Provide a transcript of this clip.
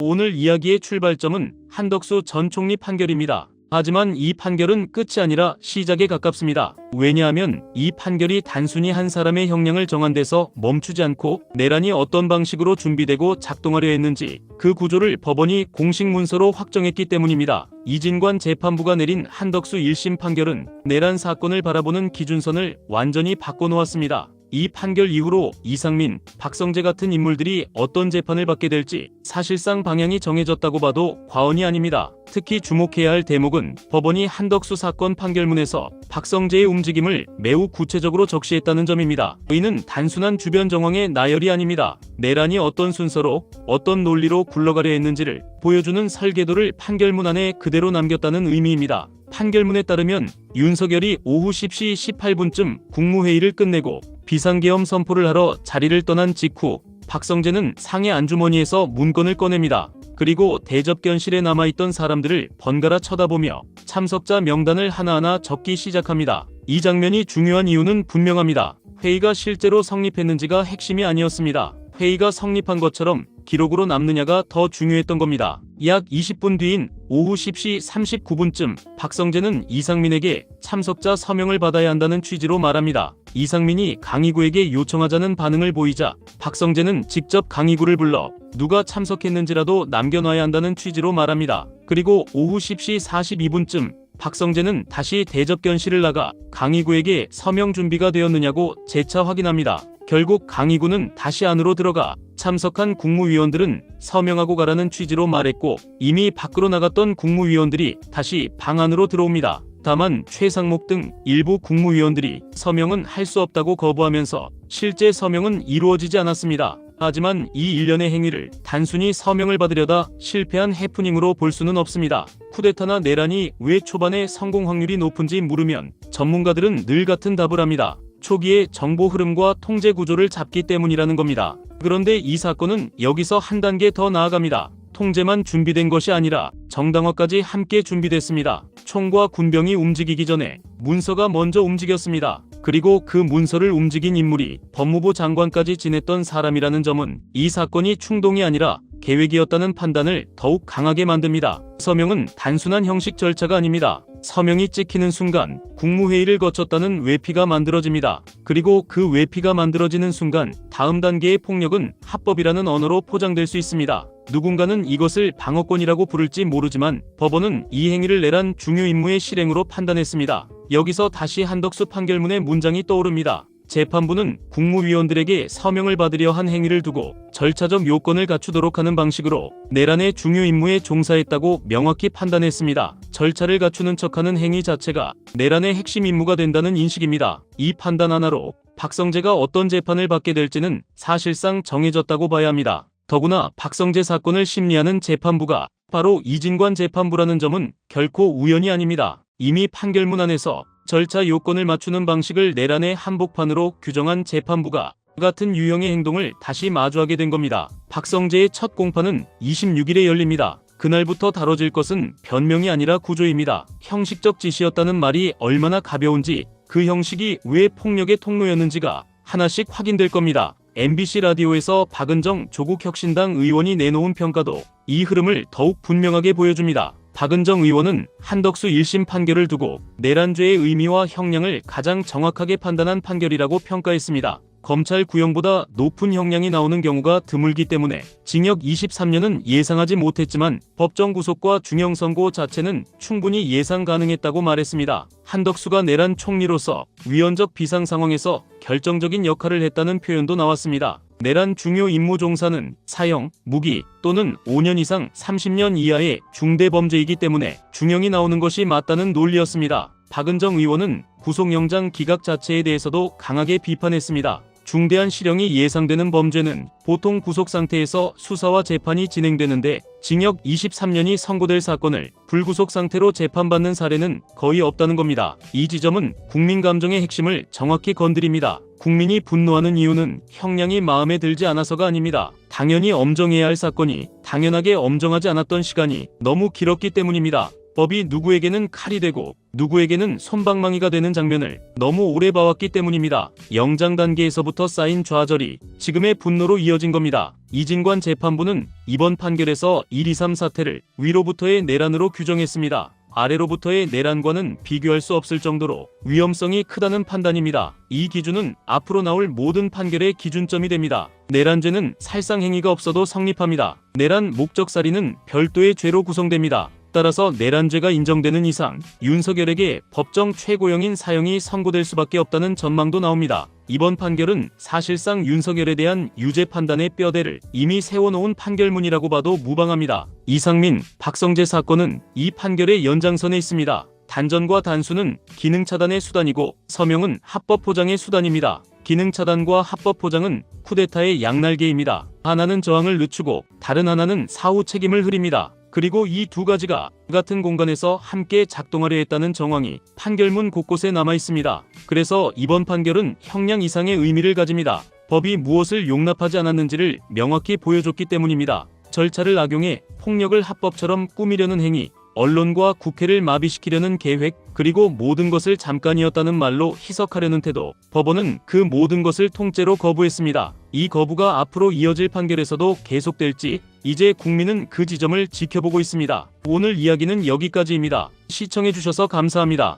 오늘 이야기의 출발점은 한덕수 전 총리 판결입니다. 하지만 이 판결은 끝이 아니라 시작에 가깝습니다. 왜냐하면 이 판결이 단순히 한 사람의 형량을 정한 데서 멈추지 않고 내란이 어떤 방식으로 준비되고 작동하려 했는지 그 구조를 법원이 공식 문서로 확정했기 때문입니다. 이진관 재판부가 내린 한덕수 1심 판결은 내란 사건을 바라보는 기준선을 완전히 바꿔놓았습니다. 이 판결 이후로 이상민, 박성재 같은 인물들이 어떤 재판을 받게 될지 사실상 방향이 정해졌다고 봐도 과언이 아닙니다. 특히 주목해야 할 대목은 법원이 한덕수 사건 판결문에서 박성재의 움직임을 매우 구체적으로 적시했다는 점입니다. 이는 단순한 주변 정황의 나열이 아닙니다. 내란이 어떤 순서로, 어떤 논리로 굴러가려 했는지를 보여주는 설계도를 판결문 안에 그대로 남겼다는 의미입니다. 판결문에 따르면 윤석열이 오후 10시 18분쯤 국무회의를 끝내고 비상계엄 선포를 하러 자리를 떠난 직후 박성재는 상해 안주머니에서 문건을 꺼냅니다. 그리고 대접견실에 남아있던 사람들을 번갈아 쳐다보며 참석자 명단을 하나하나 적기 시작합니다. 이 장면이 중요한 이유는 분명합니다. 회의가 실제로 성립했는지가 핵심이 아니었습니다. 회의가 성립한 것처럼 기록으로 남느냐가 더 중요했던 겁니다. 약 20분 뒤인 오후 10시 39분쯤 박성재는 이상민에게 참석자 서명을 받아야 한다는 취지로 말합니다. 이상민이 강희구에게 요청하자는 반응을 보이자 박성재는 직접 강희구를 불러 누가 참석했는지라도 남겨놔야 한다는 취지로 말합니다. 그리고 오후 10시 42분쯤 박성재는 다시 대접견실을 나가 강희구에게 서명 준비가 되었느냐고 재차 확인합니다. 결국 강희구는 다시 안으로 들어가 참석한 국무위원들은 서명하고 가라는 취지로 말했고 이미 밖으로 나갔던 국무위원들이 다시 방 안으로 들어옵니다. 다만 최상목 등 일부 국무위원들이 서명은 할 수 없다고 거부하면서 실제 서명은 이루어지지 않았습니다. 하지만 이 일련의 행위를 단순히 서명을 받으려다 실패한 해프닝으로 볼 수는 없습니다. 쿠데타나 내란이 왜 초반에 성공 확률이 높은지 물으면 전문가들은 늘 같은 답을 합니다. 초기에 정보 흐름과 통제 구조를 잡기 때문이라는 겁니다. 그런데 이 사건은 여기서 한 단계 더 나아갑니다. 통제만 준비된 것이 아니라 정당화까지 함께 준비됐습니다. 총과 군병이 움직이기 전에 문서가 먼저 움직였습니다. 그리고 그 문서를 움직인 인물이 법무부 장관까지 지냈던 사람이라는 점은 이 사건이 충동이 아니라 계획이었다는 판단을 더욱 강하게 만듭니다. 서명은 단순한 형식 절차가 아닙니다. 서명이 찍히는 순간 국무회의를 거쳤다는 외피가 만들어집니다. 그리고 그 외피가 만들어지는 순간 다음 단계의 폭력은 합법이라는 언어로 포장될 수 있습니다. 누군가는 이것을 방어권이라고 부를지 모르지만 법원은 이 행위를 내란 중요 임무의 실행으로 판단했습니다. 여기서 다시 한덕수 판결문의 문장이 떠오릅니다. 재판부는 국무위원들에게 서명을 받으려 한 행위를 두고 절차적 요건을 갖추도록 하는 방식으로 내란의 중요 임무에 종사했다고 명확히 판단했습니다. 절차를 갖추는 척하는 행위 자체가 내란의 핵심 임무가 된다는 인식입니다. 이 판단 하나로 박성재가 어떤 재판을 받게 될지는 사실상 정해졌다고 봐야 합니다. 더구나 박성재 사건을 심리하는 재판부가 바로 이진관 재판부라는 점은 결코 우연이 아닙니다. 이미 판결문 안에서 절차 요건을 맞추는 방식을 내란의 한복판으로 규정한 재판부가 같은 유형의 행동을 다시 마주하게 된 겁니다. 박성재의 첫 공판은 26일에 열립니다. 그날부터 다뤄질 것은 변명이 아니라 구조입니다. 형식적 지시였다는 말이 얼마나 가벼운지 그 형식이 왜 폭력의 통로였는지가 하나씩 확인될 겁니다. MBC 라디오에서 박은정 조국혁신당 의원이 내놓은 평가도 이 흐름을 더욱 분명하게 보여줍니다. 박은정 의원은 한덕수 1심 판결을 두고 내란죄의 의미와 형량을 가장 정확하게 판단한 판결이라고 평가했습니다. 검찰 구형보다 높은 형량이 나오는 경우가 드물기 때문에 징역 23년은 예상하지 못했지만 법정 구속과 중형 선고 자체는 충분히 예상 가능했다고 말했습니다. 한덕수가 내란 총리로서 위헌적 비상 상황에서 결정적인 역할을 했다는 표현도 나왔습니다. 내란 중요 임무 종사는 사형, 무기 또는 5년 이상 30년 이하의 중대범죄이기 때문에 중형이 나오는 것이 맞다는 논리였습니다. 박은정 의원은 구속영장 기각 자체에 대해서도 강하게 비판했습니다. 중대한 실형이 예상되는 범죄는 보통 구속 상태에서 수사와 재판이 진행되는데 징역 23년이 선고될 사건을 불구속 상태로 재판받는 사례는 거의 없다는 겁니다. 이 지점은 국민 감정의 핵심을 정확히 건드립니다. 국민이 분노하는 이유는 형량이 마음에 들지 않아서가 아닙니다. 당연히 엄정해야 할 사건이 당연하게 엄정하지 않았던 시간이 너무 길었기 때문입니다. 법이 누구에게는 칼이 되고 누구에게는 솜방망이가 되는 장면을 너무 오래 봐왔기 때문입니다. 영장 단계에서부터 쌓인 좌절이 지금의 분노로 이어진 겁니다. 이진관 재판부는 이번 판결에서 1, 2, 3 사태를 위로부터의 내란으로 규정했습니다. 아래로부터의 내란과는 비교할 수 없을 정도로 위험성이 크다는 판단입니다. 이 기준은 앞으로 나올 모든 판결의 기준점이 됩니다. 내란죄는 살상행위가 없어도 성립합니다. 내란 목적살인은 별도의 죄로 구성됩니다. 따라서 내란죄가 인정되는 이상 윤석열에게 법정 최고형인 사형이 선고될 수밖에 없다는 전망도 나옵니다. 이번 판결은 사실상 윤석열에 대한 유죄 판단의 뼈대를 이미 세워놓은 판결문이라고 봐도 무방합니다. 이상민, 박성재 사건은 이 판결의 연장선에 있습니다. 단전과 단수는 기능 차단의 수단이고 서명은 합법 포장의 수단입니다. 기능 차단과 합법 포장은 쿠데타의 양날개입니다. 하나는 저항을 늦추고 다른 하나는 사후 책임을 흐립니다. 그리고 이 두 가지가 같은 공간에서 함께 작동하려 했다는 정황이 판결문 곳곳에 남아 있습니다. 그래서 이번 판결은 형량 이상의 의미를 가집니다. 법이 무엇을 용납하지 않았는지를 명확히 보여줬기 때문입니다. 절차를 악용해 폭력을 합법처럼 꾸미려는 행위, 언론과 국회를 마비시키려는 계획, 그리고 모든 것을 잠깐이었다는 말로 희석하려는 태도, 법원은 그 모든 것을 통째로 거부했습니다. 이 거부가 앞으로 이어질 판결에서도 계속될지 이제 국민은 그 지점을 지켜보고 있습니다. 오늘 이야기는 여기까지입니다. 시청해주셔서 감사합니다.